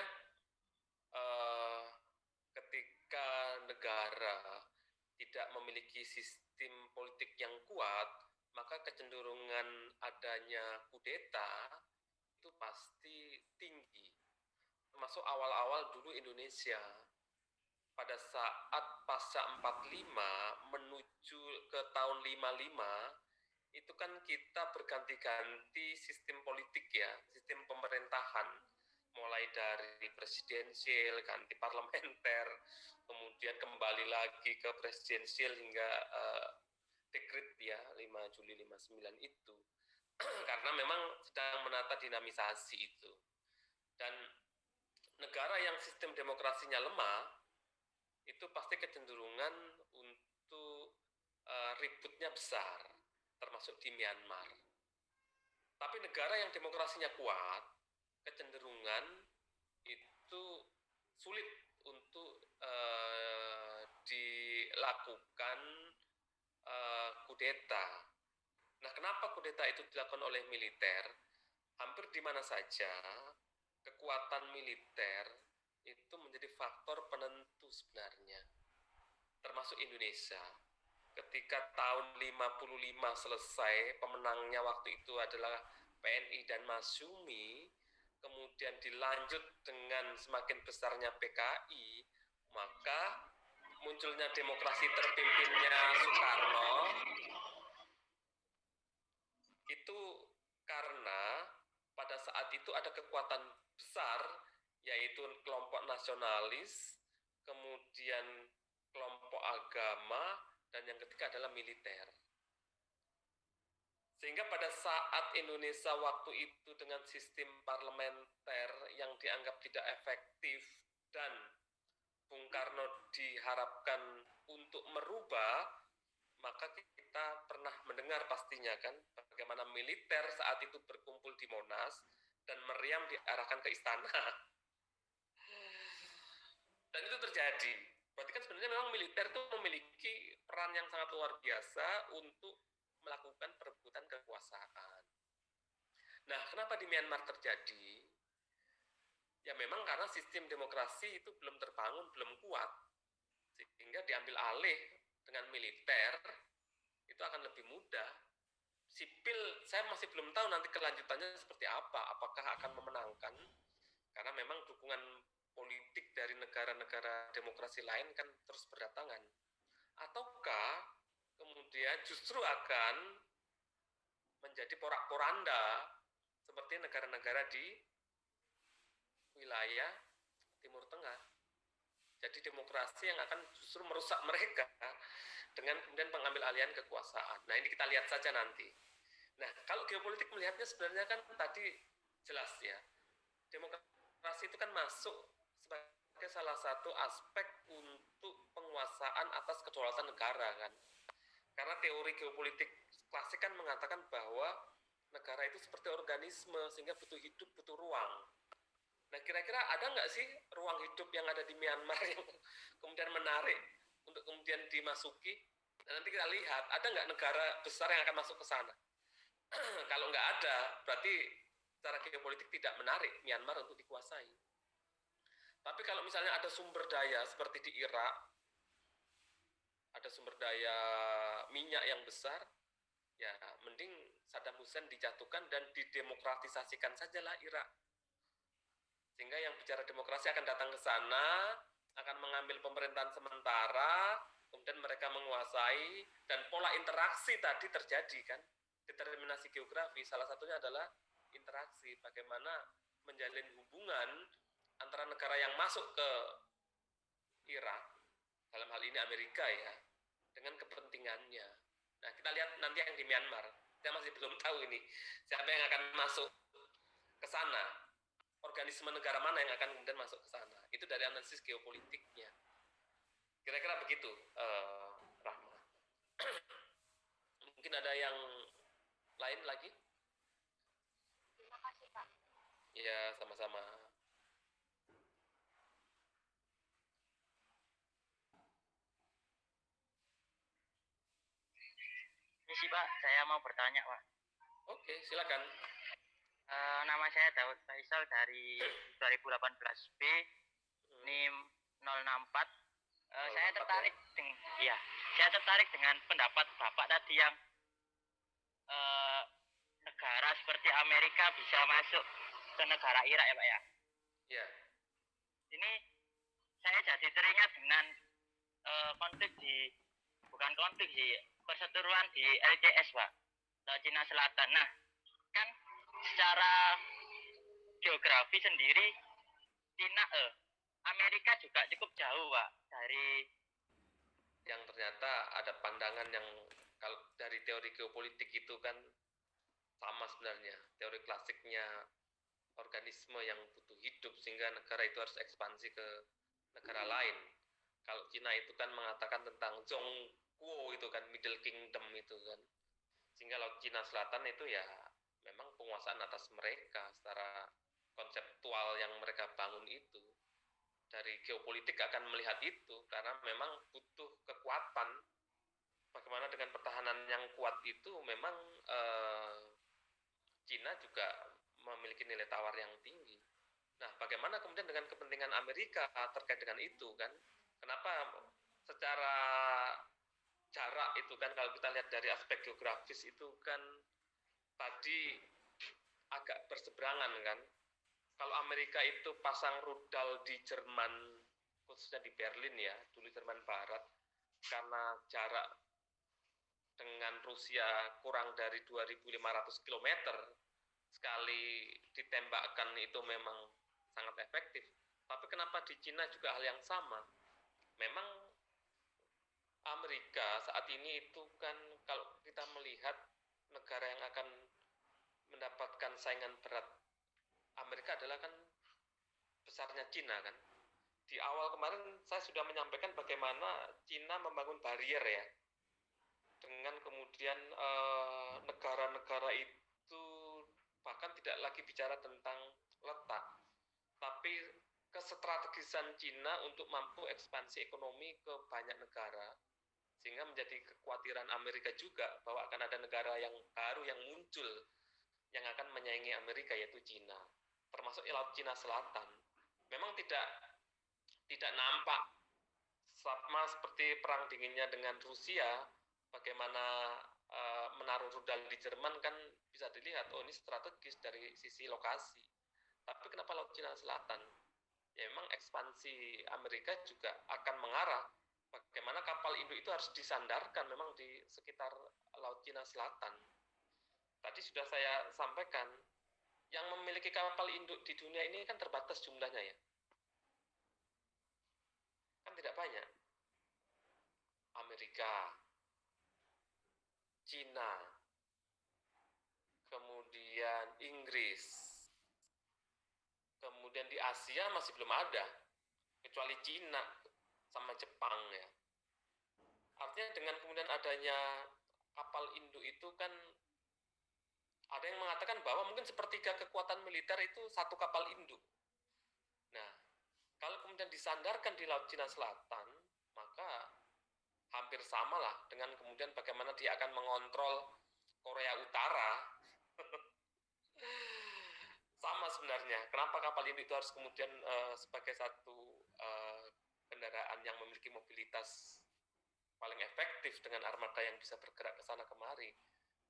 ketika negara tidak memiliki sistem politik yang kuat, maka kecenderungan adanya kudeta itu pasti tinggi. Termasuk awal-awal dulu Indonesia. Pada saat pasca 45 menuju ke tahun 55, itu kan kita berganti-ganti sistem politik ya, sistem pemerintahan. Mulai dari presidensial, ganti parlementer, kemudian kembali lagi ke presidensial hingga dekret ya 5 Juli 59 itu. Karena memang sedang menata dinamisasi itu. Dan negara yang sistem demokrasinya lemah itu pasti kecenderungan untuk ributnya besar, termasuk di Myanmar. Tapi negara yang demokrasinya kuat, kecenderungan itu sulit untuk dilakukan kudeta. Nah, kenapa kudeta itu dilakukan oleh militer? Hampir di mana saja kekuatan militer itu menjadi faktor penentu sebenarnya, termasuk Indonesia. Ketika tahun 55 selesai, pemenangnya waktu itu adalah PNI dan Masyumi, kemudian dilanjut dengan semakin besarnya PKI, maka munculnya demokrasi terpimpinnya Soekarno itu karena pada saat itu ada kekuatan besar, yaitu kelompok nasionalis, kemudian kelompok agama, dan yang ketiga adalah militer. Sehingga pada saat Indonesia waktu itu dengan sistem parlementer yang dianggap tidak efektif dan Bung Karno diharapkan untuk merubah, maka kita pernah mendengar pastinya kan bagaimana militer saat itu berkumpul di Monas dan meriam diarahkan ke istana. Dan itu terjadi. Berarti kan sebenarnya memang militer itu memiliki peran yang sangat luar biasa untuk melakukan perebutan kekuasaan. Nah, kenapa di Myanmar terjadi? Ya memang karena sistem demokrasi itu belum terbangun, belum kuat. Sehingga diambil alih dengan militer, itu akan lebih mudah. Sipil, saya masih belum tahu nanti kelanjutannya seperti apa. Apakah akan memenangkan? Karena memang dukungan politik dari negara-negara demokrasi lain kan terus berdatangan. Ataukah kemudian justru akan menjadi porak-poranda seperti negara-negara di wilayah Timur Tengah. Jadi demokrasi yang akan justru merusak mereka dengan kemudian pengambil alihan kekuasaan. Nah, ini kita lihat saja nanti. Nah, kalau geopolitik melihatnya sebenarnya kan tadi jelas ya. Demokrasi itu kan masuk sebagai salah satu aspek untuk penguasaan atas kedaulatan negara kan. Karena teori geopolitik klasik kan mengatakan bahwa negara itu seperti organisme sehingga butuh hidup, butuh ruang. Nah, kira-kira ada nggak sih ruang hidup yang ada di Myanmar yang kemudian menarik untuk kemudian dimasuki? Nah, nanti kita lihat, ada nggak negara besar yang akan masuk ke sana? Kalau nggak ada, berarti secara geopolitik tidak menarik Myanmar untuk dikuasai. Tapi kalau misalnya ada sumber daya seperti di Irak, ada sumber daya minyak yang besar, ya mending Saddam Hussein dijatuhkan dan didemokratisasikan sajalah Irak. Sehingga yang bicara demokrasi akan datang ke sana, akan mengambil pemerintahan sementara, kemudian mereka menguasai, dan pola interaksi tadi terjadi kan. Determinasi geografi, salah satunya adalah interaksi, bagaimana menjalin hubungan antara negara yang masuk ke Irak, dalam hal ini Amerika ya, dengan kepentingannya. Nah, kita lihat nanti yang di Myanmar, kita masih belum tahu ini, siapa yang akan masuk ke sana, organisme negara mana yang akan kemudian masuk ke sana. Itu dari analisis geopolitiknya. Kira-kira begitu, Rahma. Mungkin ada yang lain lagi? Terima kasih, Pak. Ya, sama-sama. Ini sih Pak, saya mau bertanya Pak. Oke, silakan. Nama saya Daud Faisal dari 2018B NIM 064. Saya tertarik dengan saya tertarik dengan pendapat Bapak tadi yang negara seperti Amerika bisa masuk ke negara Irak ya Pak ya. Ya. Ini saya jadi teringat dengan perseteruan di LCS Pak, Laut Cina Selatan. Nah, kan secara geografi sendiri Amerika juga cukup jauh Pak dari yang ternyata ada pandangan yang kalau dari teori geopolitik itu kan sama sebenarnya teori klasiknya organisme yang butuh hidup sehingga negara itu harus ekspansi ke negara lain. Kalau Cina itu kan mengatakan tentang Zhongguo itu kan Middle Kingdom itu kan. Sehingga Laut Cina Selatan itu ya memang penguasaan atas mereka secara konseptual yang mereka bangun itu. Dari geopolitik akan melihat itu karena memang butuh kekuatan. Bagaimana dengan pertahanan yang kuat itu memang Cina juga memiliki nilai tawar yang tinggi. Nah, bagaimana kemudian dengan kepentingan Amerika terkait dengan itu kan? Kenapa secara jarak itu kan kalau kita lihat dari aspek geografis itu kan tadi agak berseberangan kan? Kalau Amerika itu pasang rudal di Jerman, khususnya di Berlin ya, dulu Jerman Barat, karena jarak dengan Rusia kurang dari 2.500 km, sekali ditembakkan itu memang sangat efektif. Tapi kenapa di Cina juga hal yang sama? Memang Amerika saat ini itu kan kalau kita melihat negara yang akan mendapatkan saingan berat Amerika adalah kan besarnya Cina kan. Di awal kemarin saya sudah menyampaikan bagaimana Cina membangun barier ya. Dengan kemudian negara-negara itu bahkan tidak lagi bicara tentang letak, tapi kestrategisan Cina untuk mampu ekspansi ekonomi ke banyak negara. Sehingga menjadi kekhawatiran Amerika juga bahwa akan ada negara yang baru yang muncul yang akan menyaingi Amerika yaitu Cina. Termasuk Laut Cina Selatan. Memang tidak nampak sama seperti perang dinginnya dengan Rusia, bagaimana menaruh rudal di Jerman kan bisa dilihat, oh ini strategis dari sisi lokasi. Tapi kenapa Laut Cina Selatan? Ya memang ekspansi Amerika juga akan mengarah bagaimana kapal induk itu harus disandarkan memang di sekitar Laut Cina Selatan. Tadi sudah saya sampaikan, yang memiliki kapal induk di dunia ini kan terbatas jumlahnya ya. Kan tidak banyak. Amerika, Cina, kemudian Inggris, kemudian di Asia masih belum ada, kecuali Cina sama Jepang ya. Artinya dengan kemudian adanya kapal induk itu kan ada yang mengatakan bahwa mungkin sepertiga kekuatan militer itu satu kapal induk. Nah, kalau kemudian disandarkan di Laut Cina Selatan, maka hampir sama lah dengan kemudian bagaimana dia akan mengontrol Korea Utara. Sama sebenarnya. Kenapa kapal induk itu harus kemudian sebagai satu kendaraan yang memiliki mobilitas paling efektif dengan armada yang bisa bergerak ke sana kemari?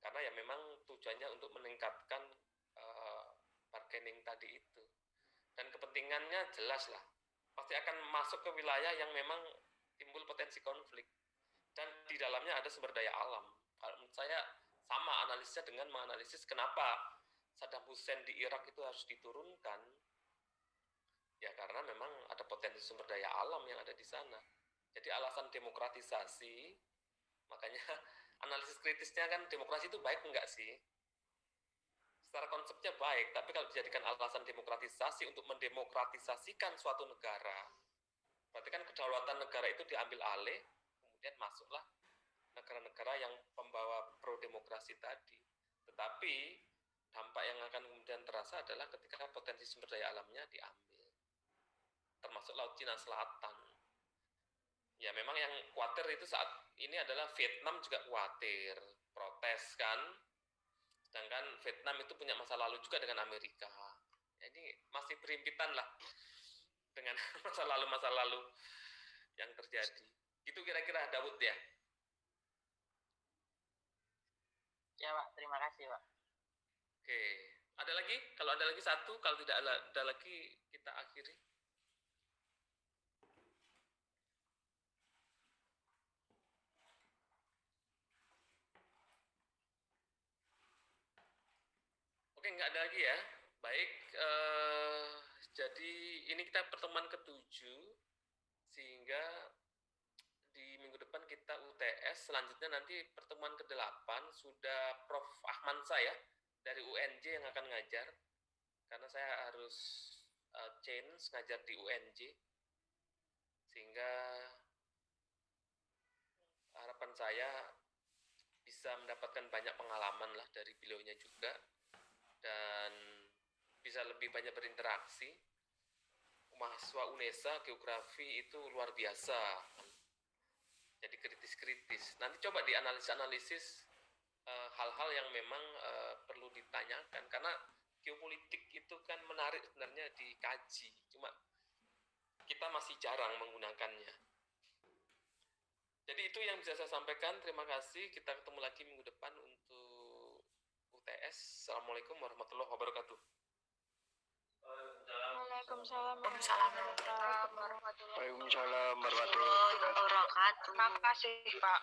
Karena ya memang tujuannya untuk meningkatkan bargaining tadi itu. Dan kepentingannya jelas lah. Pasti akan masuk ke wilayah yang memang timbul potensi konflik. Dan di dalamnya ada sumber daya alam. Kalau menurut saya sama analisisnya dengan menganalisis kenapa Saddam Hussein di Irak itu harus diturunkan. Ya karena memang ada potensi sumber daya alam yang ada di sana. Jadi alasan demokratisasi, makanya analisis kritisnya kan demokrasi itu baik enggak sih? Secara konsepnya baik, tapi kalau dijadikan alasan demokratisasi untuk mendemokratisasikan suatu negara, berarti kan kedaulatan negara itu diambil alih, kemudian masuklah negara-negara yang pembawa pro-demokrasi tadi. Tetapi dampak yang akan kemudian terasa adalah ketika potensi sumber daya alamnya diambil, termasuk Laut Cina Selatan. Ya memang yang khawatir itu saat ini adalah Vietnam juga khawatir, protes kan. Sedangkan Vietnam itu punya masa lalu juga dengan Amerika. Jadi masih berhimpitan lah dengan masa lalu yang terjadi. Itu kira-kira Daud ya. Ya Pak, terima kasih Pak. Oke, ada lagi? Kalau ada lagi satu, kalau tidak ada lagi kita akhiri. Oke, nggak ada lagi ya. Baik, jadi ini kita pertemuan ke-7, sehingga di minggu depan kita UTS, selanjutnya nanti pertemuan ke-8 sudah Prof. Ahmad saya dari UNJ yang akan ngajar. karena saya harus change ngajar di UNJ, sehingga harapan saya bisa mendapatkan banyak pengalaman lah dari beliaunya juga, dan bisa lebih banyak berinteraksi. Mahasiswa UNESA geografi itu luar biasa, jadi kritis-kritis. Nanti coba dianalisis-analisis hal-hal yang memang perlu ditanyakan, karena geopolitik itu kan menarik sebenarnya dikaji, cuma kita masih jarang menggunakannya. Jadi itu yang bisa saya sampaikan. Terima kasih. Kita ketemu lagi minggu depan untuk UTS. Assalamualaikum warahmatullahi wabarakatuh. Waalaikumsalam Waalaikumsalam warahmatullahi warahmatullahi Waalaikumsalam warahmatullahi wabarakatuh. wabarakatuh. Terima kasih, Pak.